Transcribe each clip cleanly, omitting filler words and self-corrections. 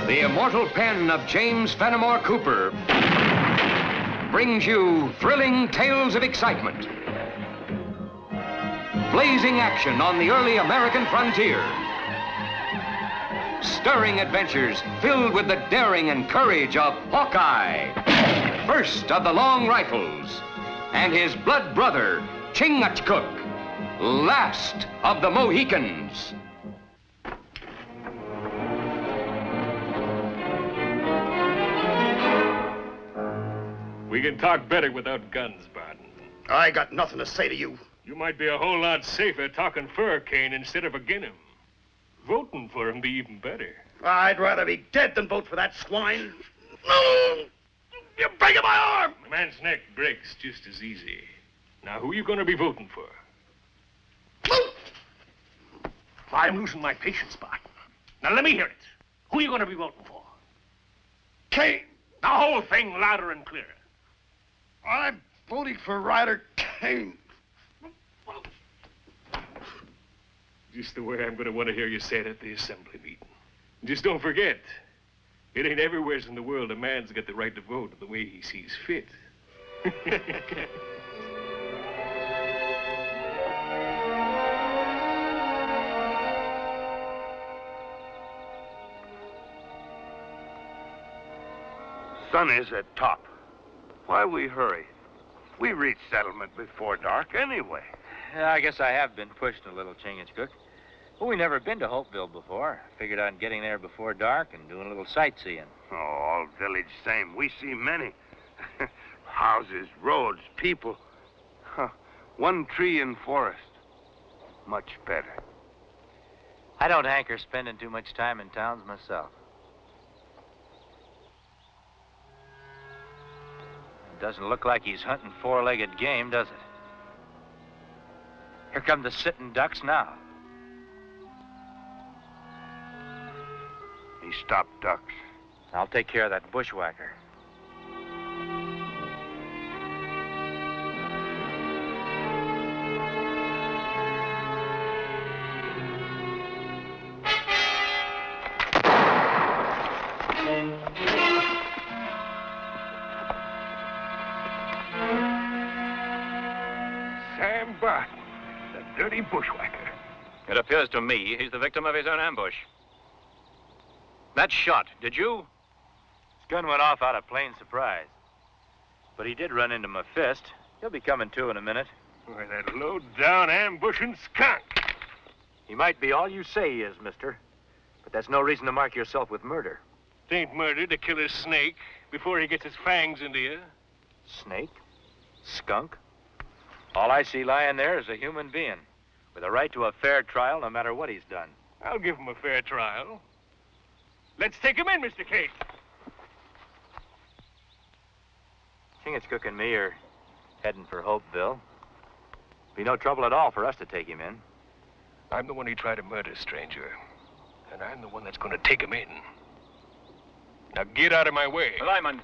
The immortal pen of James Fenimore Cooper brings you thrilling tales of excitement, blazing action on the early American frontier, stirring adventures filled with the daring and courage of Hawkeye, first of the long rifles, and his blood brother, Chingachgook, last of the Mohicans. We can talk better without guns, Barton. I got nothing to say to you. You might be a whole lot safer talking for Kane instead of against him. Voting for him be even better. I'd rather be dead than vote for that swine. No! You're breaking my arm! A man's neck breaks just as easy. Now, who are you going to be voting for? I'm losing my patience, Barton. Now, let me hear it. Who are you going to be voting for? Kane. The whole thing louder and clearer. I'm voting for Ryder Kane. Just the way I'm going to want to hear you say it at the assembly meeting. Just don't forget, it ain't everywhere in the world a man's got the right to vote the way he sees fit. Sun is at top. Why we hurry? We reach settlement before dark anyway. Yeah, I guess I have been pushed a little, Chingachgook. Well, we never been to Hopeville before. Figured on getting there before dark and doing a little sightseeing. Oh, all village same. We see many. Houses, roads, people. Huh. One tree and forest. Much better. I don't hanker spending too much time in towns myself. It doesn't look like he's hunting four-legged game, does it? Here come the sitting ducks now. He stopped ducks. I'll take care of that bushwhacker. Sam Barton, the dirty bushwhacker. It appears to me he's the victim of his own ambush. That shot, did you? His gun went off out of plain surprise. But he did run into my fist. He'll be coming to in a minute. Why, that low-down ambushing skunk. He might be all you say he is, mister. But that's no reason to mark yourself with murder. It ain't murder to kill a snake before he gets his fangs into you. Snake? Skunk? All I see lying there is a human being with a right to a fair trial no matter what he's done. I'll give him a fair trial. Let's take him in, Mr. Kate. Chingachgook and me are heading for Hopeville. Be no trouble at all for us to take him in. I'm the one he tried to murder, stranger. And I'm the one that's going to take him in. Now get out of my way. Lyman,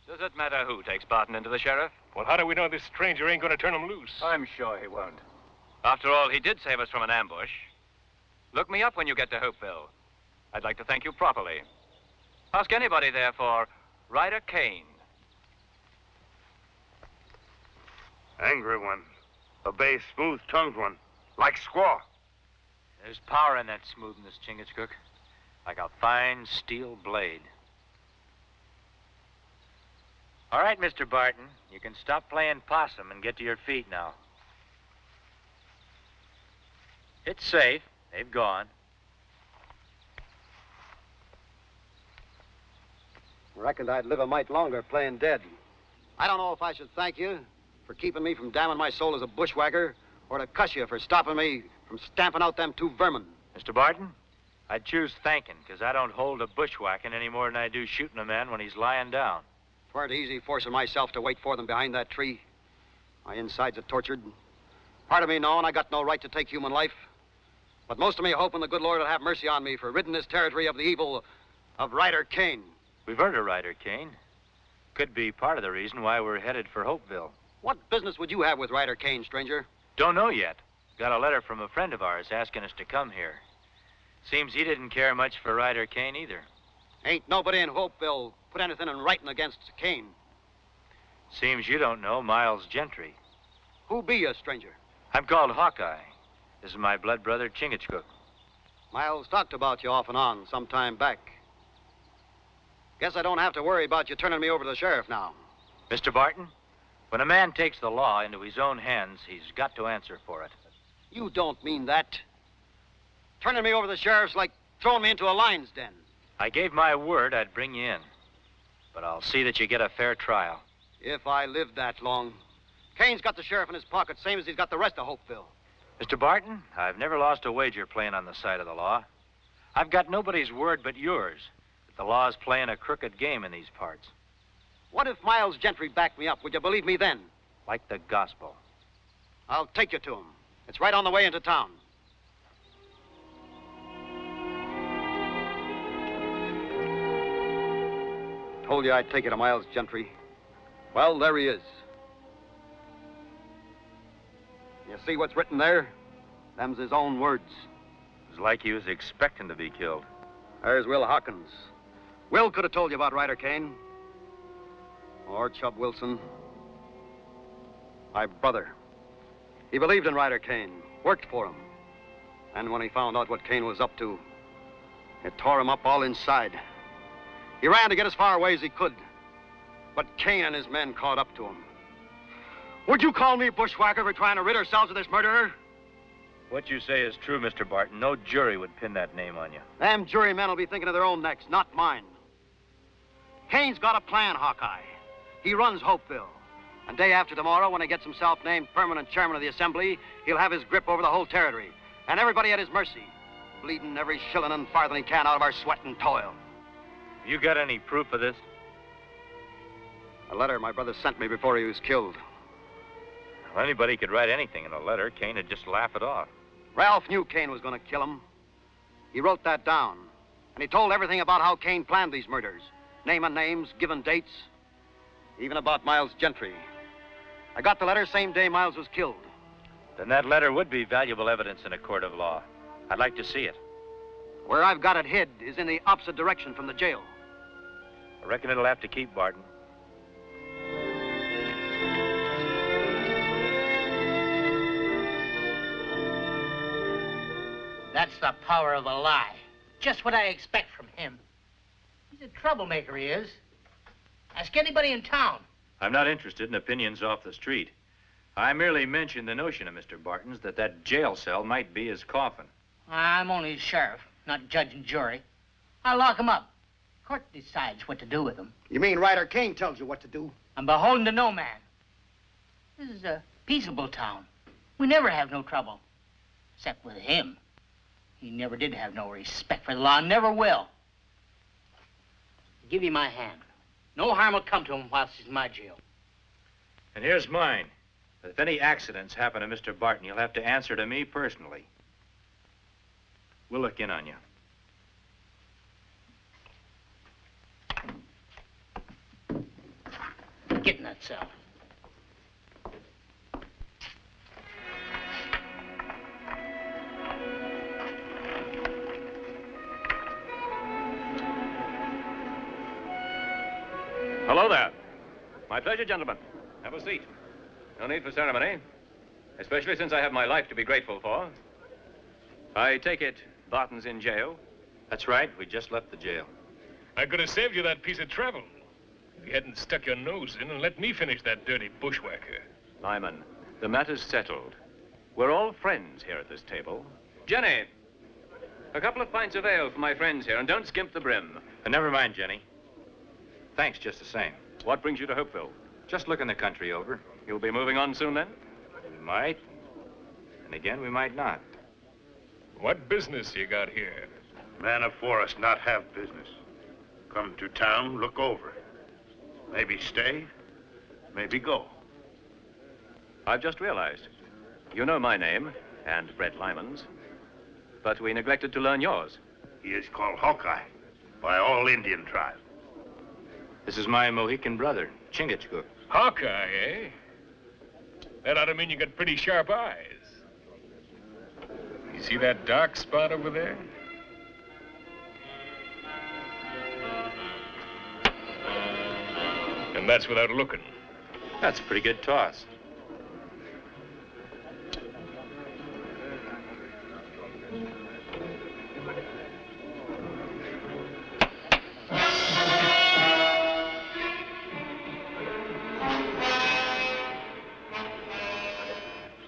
does it matter who takes Barton into the sheriff? Well, how do we know this stranger ain't going to turn him loose? I'm sure he won't. After all, he did save us from an ambush. Look me up when you get to Hopeville. I'd like to thank you properly. Ask anybody there for Ryder Kane. Angry one. A bay, smooth-tongued one. Like squaw. There's power in that smoothness, Chingachgook. Like a fine steel blade. All right, Mr. Barton. You can stop playing possum and get to your feet now. It's safe. They've gone. Reckoned I'd live a mite longer playing dead. I don't know if I should thank you for keeping me from damning my soul as a bushwhacker or to cuss you for stopping me from stamping out them two vermin. Mr. Barton, I'd choose thanking, because I don't hold a bushwhacking any more than I do shooting a man when he's lying down. It weren't easy forcing myself to wait for them behind that tree. My insides are tortured. Part of me knowing I got no right to take human life. But most of me hoping the good Lord will have mercy on me for ridding this territory of the evil of Ryder Kane. We've heard of Ryder Kane. Could be part of the reason why we're headed for Hopeville. What business would you have with Ryder Kane, stranger? Don't know yet. Got a letter from a friend of ours asking us to come here. Seems he didn't care much for Ryder Kane either. Ain't nobody in Hopeville put anything in writing against Kane. Seems you don't know Miles Gentry. Who be you, stranger? I'm called Hawkeye. This is my blood brother, Chingachgook. Miles talked about you off and on some time back. Guess I don't have to worry about you turning me over to the sheriff now. Mr. Barton, when a man takes the law into his own hands, he's got to answer for it. You don't mean that. Turning me over to the sheriff's like throwing me into a lion's den. I gave my word I'd bring you in. But I'll see that you get a fair trial. If I live that long. Kane's got the sheriff in his pocket, same as he's got the rest of Hopeville. Mr. Barton, I've never lost a wager playing on the side of the law. I've got nobody's word but yours that the law's playing a crooked game in these parts. What if Miles Gentry backed me up? Would you believe me then? Like the gospel. I'll take you to him. It's right on the way into town. Told you I'd take you to Miles Gentry. Well, there he is. You see what's written there? Them's his own words. It was like he was expecting to be killed. There's Will Hawkins. Will could have told you about Ryder Kane. Or Chub Wilson. My brother. He believed in Ryder Kane, worked for him. And when he found out what Kane was up to, it tore him up all inside. He ran to get as far away as he could. But Kane and his men caught up to him. Would you call me bushwhacker for trying to rid ourselves of this murderer? What you say is true, Mr. Barton. No jury would pin that name on you. Them jurymen will be thinking of their own necks, not mine. Kane's got a plan, Hawkeye. He runs Hopeville. And day after tomorrow, when he gets himself named permanent chairman of the Assembly, he'll have his grip over the whole territory. And everybody at his mercy. Bleeding every shilling and farthing he can out of our sweat and toil. You got any proof of this? A letter my brother sent me before he was killed. Well, anybody could write anything in a letter. Kane would just laugh it off. Ralph knew Kane was going to kill him. He wrote that down. And he told everything about how Kane planned these murders. Naming names, giving dates. Even about Miles Gentry. I got the letter same day Miles was killed. Then that letter would be valuable evidence in a court of law. I'd like to see it. Where I've got it hid is in the opposite direction from the jail. I reckon it'll have to keep, Barton. That's the power of a lie. Just what I expect from him. He's a troublemaker, he is. Ask anybody in town. I'm not interested in opinions off the street. I merely mentioned the notion of Mr. Barton's that jail cell might be his coffin. I'm only the sheriff, not judge and jury. I'll lock him up. Court decides what to do with him. You mean Ryder Kane tells you what to do? I'm beholden to no man. This is a peaceable town. We never have no trouble. Except with him. He never did have no respect for the law, never will. I'll give you my hand. No harm will come to him whilst he's in my jail. And here's mine. If any accidents happen to Mr. Barton, you'll have to answer to me personally. We'll look in on you. Get in that cell. Hello there. My pleasure, gentlemen. Have a seat. No need for ceremony, especially since I have my life to be grateful for. I take it Barton's in jail? That's right. We just left the jail. I could have saved you that piece of travel if you hadn't stuck your nose in and let me finish that dirty bushwhacker. Lyman, the matter's settled. We're all friends here at this table. Jenny, a couple of pints of ale for my friends here, and don't skimp the brim. Never mind, Jenny. Thanks just the same. What brings you to Hopeville? Just looking the country over. You'll be moving on soon, then? We might. And again, we might not. What business you got here? Man of forest not have business. Come to town, look over. Maybe stay, maybe go. I've just realized. You know my name, and Brett Lyman's. But we neglected to learn yours. He is called Hawkeye by all Indian tribes. This is my Mohican brother, Chingachgook. Hawkeye, eh? That ought to mean you got pretty sharp eyes. You see that dark spot over there? And that's without looking. That's a pretty good toss.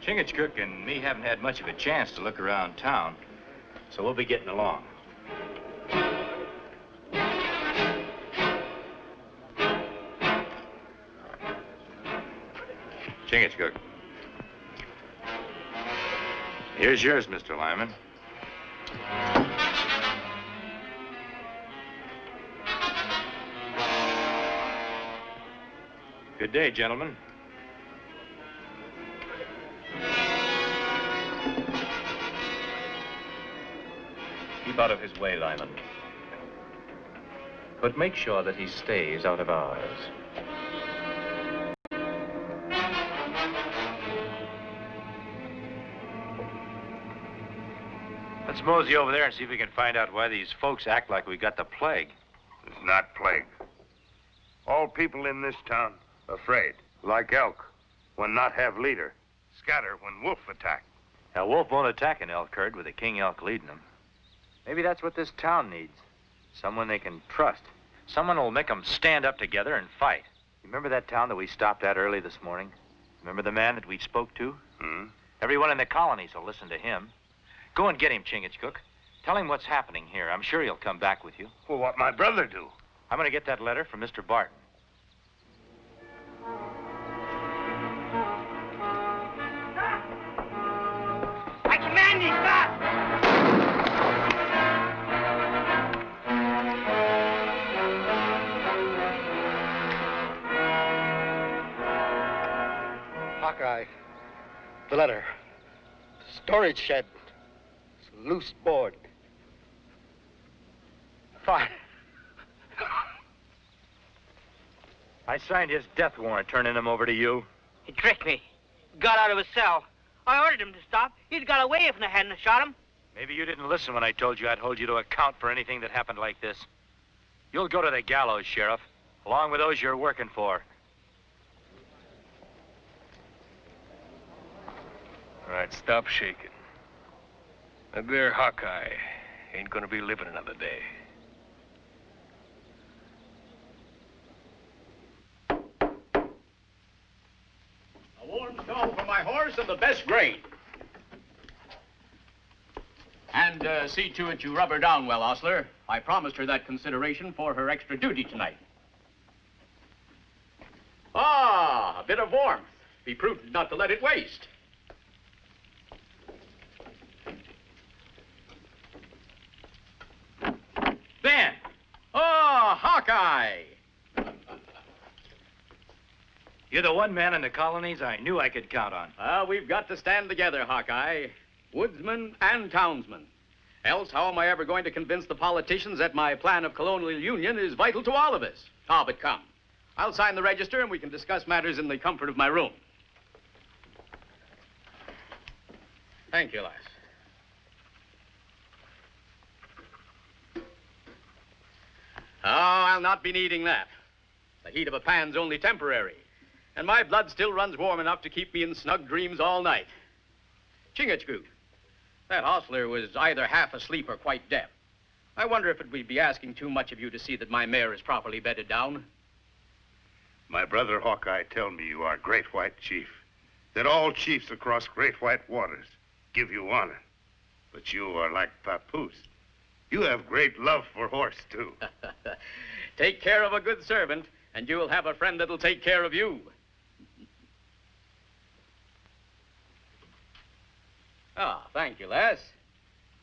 Chingachgook and me haven't had much of a chance to look around town, so we'll be getting along. Chingachgook. Here's yours, Mr. Lyman. Good day, gentlemen. Keep out of his way, Lyman. But make sure that he stays out of ours. Let's mosey over there and see if we can find out why these folks act like we got the plague. It's not plague. All people in this town afraid, like elk, when not have leader. Scatter when wolf attack. A wolf won't attack an elk herd with a king elk leading them. Maybe that's what this town needs. Someone they can trust. Someone who'll make them stand up together and fight. Remember that town that we stopped at early this morning? Remember the man that we spoke to? Everyone in the colonies will listen to him. Go and get him, Chingachgook. Tell him what's happening here. I'm sure he'll come back with you. Well, what my brother do? I'm going to get that letter from Mr. Barton. I command you, stop! Hawkeye, the letter. Storage shed. Loose board. Fine. I signed his death warrant, turning him over to you. He tricked me. Got out of his cell. I ordered him to stop. He'd got away if I hadn't shot him. Maybe you didn't listen when I told you I'd hold you to account for anything that happened like this. You'll go to the gallows, Sheriff, along with those you're working for. All right, stop shaking. That there Hawkeye ain't gonna be living another day. A warm stall for my horse and the best grain. And see to it you rub her down well, ostler. I promised her that consideration for her extra duty tonight. Ah, a bit of warmth. Be prudent not to let it waste. Then, oh, Hawkeye! You're the one man in the colonies I knew I could count on. We've got to stand together, Hawkeye. Woodsman and townsman. Else, how am I ever going to convince the politicians that my plan of colonial union is vital to all of us? Ah, but come. I'll sign the register and we can discuss matters in the comfort of my room. Thank you, lass. Oh, I'll not be needing that. The heat of a pan's only temporary. And my blood still runs warm enough to keep me in snug dreams all night. Chingachgook, that hostler was either half asleep or quite deaf. I wonder if it would be asking too much of you to see that my mare is properly bedded down. My brother Hawkeye tell me you are great white chief. That all chiefs across great white waters give you honor. But you are like Papoose. You have great love for horse, too. Take care of a good servant, and you will have a friend that'll take care of you. Ah, thank you, lass.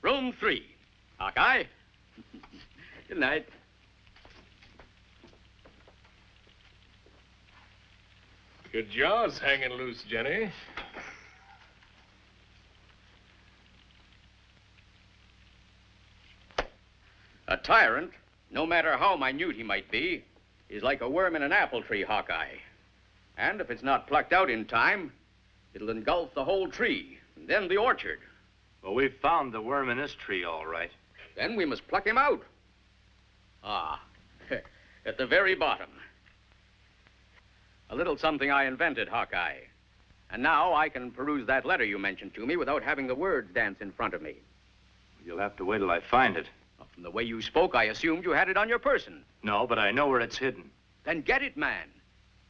Room 3. Hawkeye. Good night. Your jaw's hanging loose, Jenny. A tyrant, no matter how minute he might be, is like a worm in an apple tree, Hawkeye. And if it's not plucked out in time, it'll engulf the whole tree, and then the orchard. Well, we've found the worm in this tree, all right. Then we must pluck him out. Ah, at the very bottom. A little something I invented, Hawkeye. And now I can peruse that letter you mentioned to me without having the words dance in front of me. You'll have to wait till I find it. Well, from the way you spoke, I assumed you had it on your person. No, but I know where it's hidden. Then get it, man.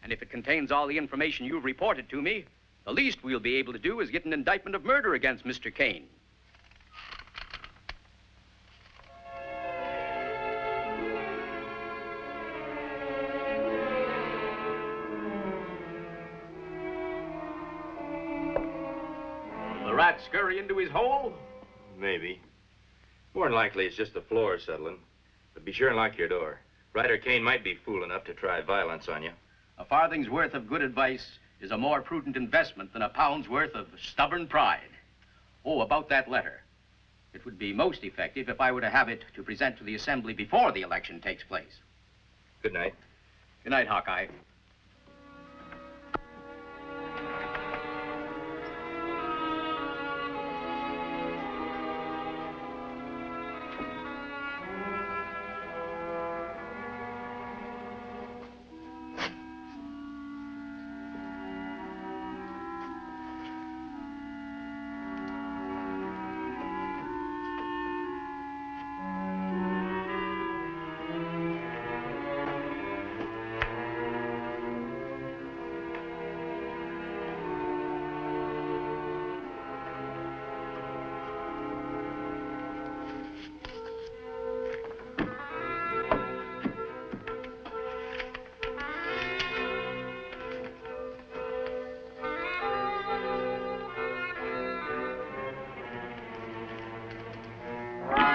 And if it contains all the information you've reported to me, the least we'll be able to do is get an indictment of murder against Mr. Kane. Will the rat scurry into his hole? Maybe. More than likely, it's just the floor settling. But be sure and lock your door. Ryder Kane might be fool enough to try violence on you. A farthing's worth of good advice is a more prudent investment than a pound's worth of stubborn pride. Oh, about that letter. It would be most effective if I were to have it to present to the Assembly before the election takes place. Good night. Good night, Hawkeye.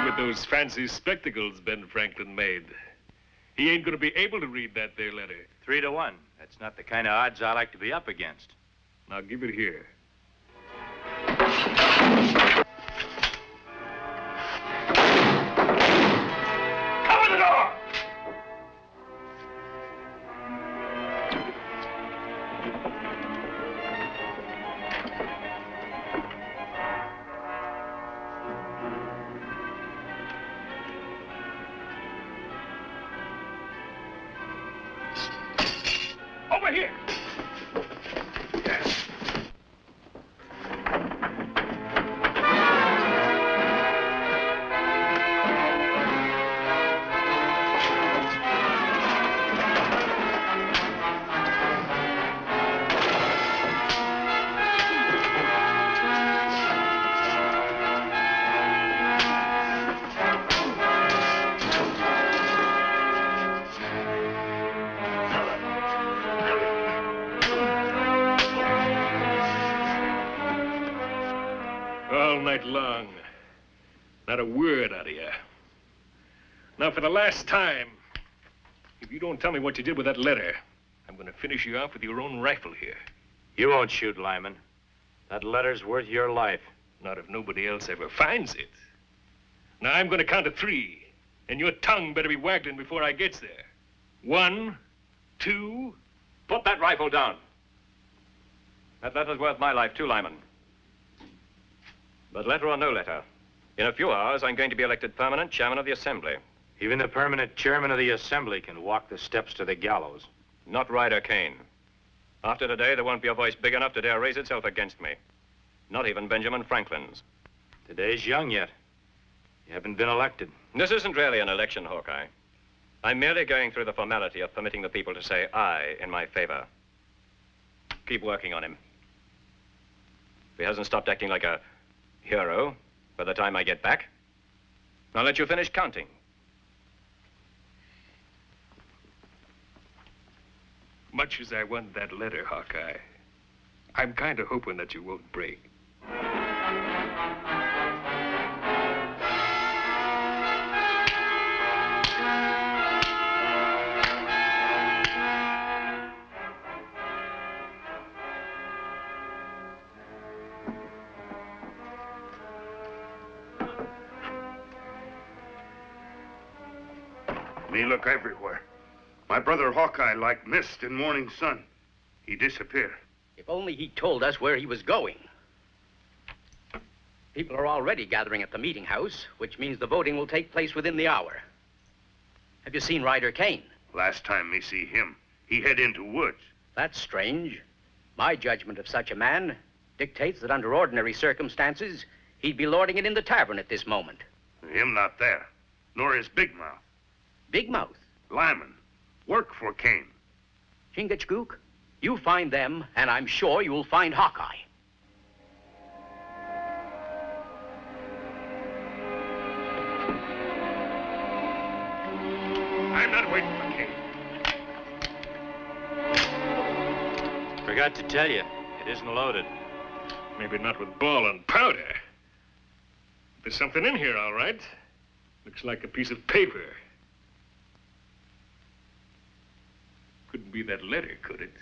With those fancy spectacles Ben Franklin made, he ain't gonna be able to read that there letter. 3 to 1. That's not the kind of odds I like to be up against. Now give it here. Cover the door! Over here! Yes. All night long. Not a word out of you. Now, for the last time, if you don't tell me what you did with that letter, I'm going to finish you off with your own rifle here. You won't shoot, Lyman. That letter's worth your life. Not if nobody else ever finds it. Now, I'm going to count to 3, and your tongue better be waggling before I gets there. 1, 2... Put that rifle down. That letter's worth my life, too, Lyman. But letter or no letter, in a few hours, I'm going to be elected permanent chairman of the Assembly. Even the permanent chairman of the Assembly can walk the steps to the gallows. Not Ryder Kane. After today, there won't be a voice big enough to dare raise itself against me. Not even Benjamin Franklin's. Today's young yet. You haven't been elected. This isn't really an election, Hawkeye. I'm merely going through the formality of permitting the people to say aye in my favor. Keep working on him. If he hasn't stopped acting like a hero by the time I get back, I'll let you finish counting. Much as I want that letter, Hawkeye, I'm kind of hoping that you won't break. Me look everywhere. My brother Hawkeye like mist in morning sun. He disappear. If only he told us where he was going. People are already gathering at the meeting house, which means the voting will take place within the hour. Have you seen Ryder Kane? Last time me see him, he head into woods. That's strange. My judgment of such a man dictates that under ordinary circumstances, he'd be lording it in the tavern at this moment. Him not there, nor his Big Mouth. Big Mouth? Lyman, work for Kane. Chingachgook, you find them, and I'm sure you'll find Hawkeye. I'm not waiting for Kane. Forgot to tell you, it isn't loaded. Maybe not with ball and powder. There's something in here, all right. Looks like a piece of paper. Couldn't be that letter, could it?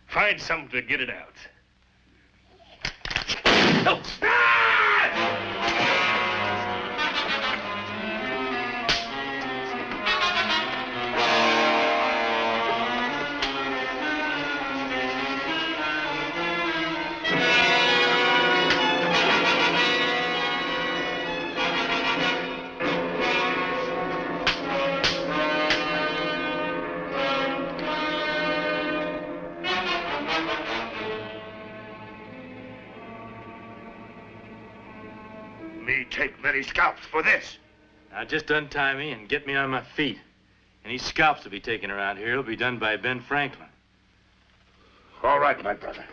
Find something to get it out. Oh. Me take many scalps for this. Now just untie me and get me on my feet. Any scalps to be taken around here will be done by Ben Franklin. All right, my brother.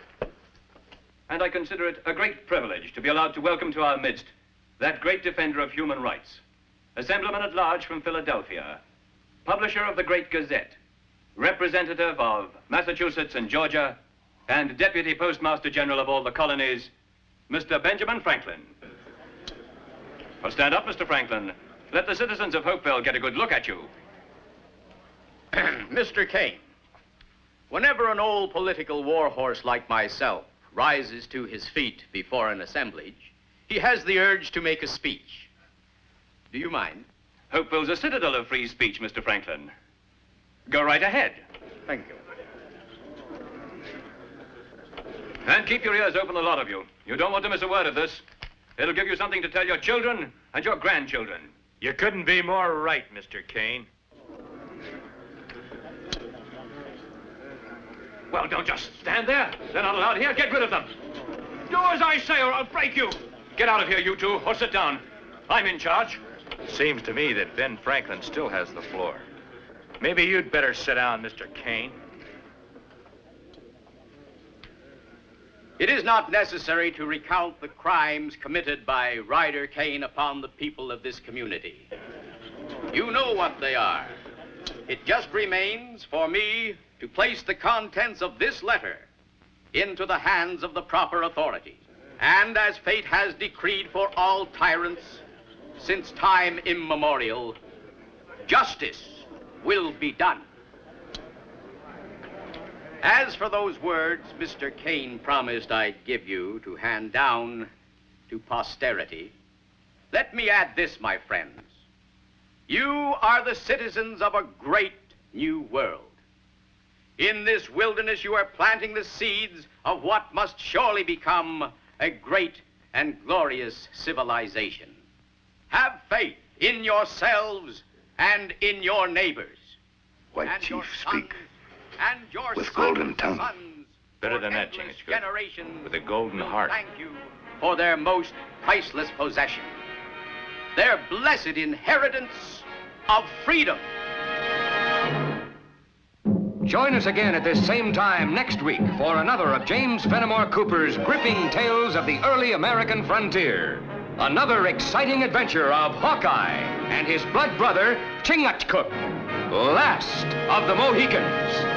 And I consider it a great privilege to be allowed to welcome to our midst that great defender of human rights, Assemblyman at Large from Philadelphia, publisher of the great Gazette, representative of Massachusetts and Georgia, and Deputy Postmaster General of all the colonies, Mr. Benjamin Franklin. Well, stand up, Mr. Franklin. Let the citizens of Hopeville get a good look at you. Mr. Kane, whenever an old political warhorse like myself rises to his feet before an assemblage, he has the urge to make a speech. Do you mind? Hopeville's a citadel of free speech, Mr. Franklin. Go right ahead. Thank you. And keep your ears open, the lot of you. You don't want to miss a word of this. It'll give you something to tell your children and your grandchildren. You couldn't be more right, Mr. Kane. Well, don't just stand there. They're not allowed here. Get rid of them. Do as I say or I'll break you. Get out of here, you two, or sit down. I'm in charge. Seems to me that Ben Franklin still has the floor. Maybe you'd better sit down, Mr. Kane. It is not necessary to recount the crimes committed by Ryder Kane upon the people of this community. You know what they are. It just remains for me to place the contents of this letter into the hands of the proper authorities. And as fate has decreed for all tyrants since time immemorial, justice will be done. As for those words Mr. Kane promised I'd give you to hand down to posterity, let me add this, my friends. You are the citizens of a great new world. In this wilderness, you are planting the seeds of what must surely become a great and glorious civilization. Have faith in yourselves and in your neighbors. White And your Chief, sons speak. And your with sons' golden tongue. sons Better for than that, endless Chingachgook. generations With a golden will heart. Thank you for their most priceless possession, their blessed inheritance of freedom. Join us again at this same time next week for another of James Fenimore Cooper's gripping tales of the early American frontier. Another exciting adventure of Hawkeye and his blood brother, Chingachgook, last of the Mohicans.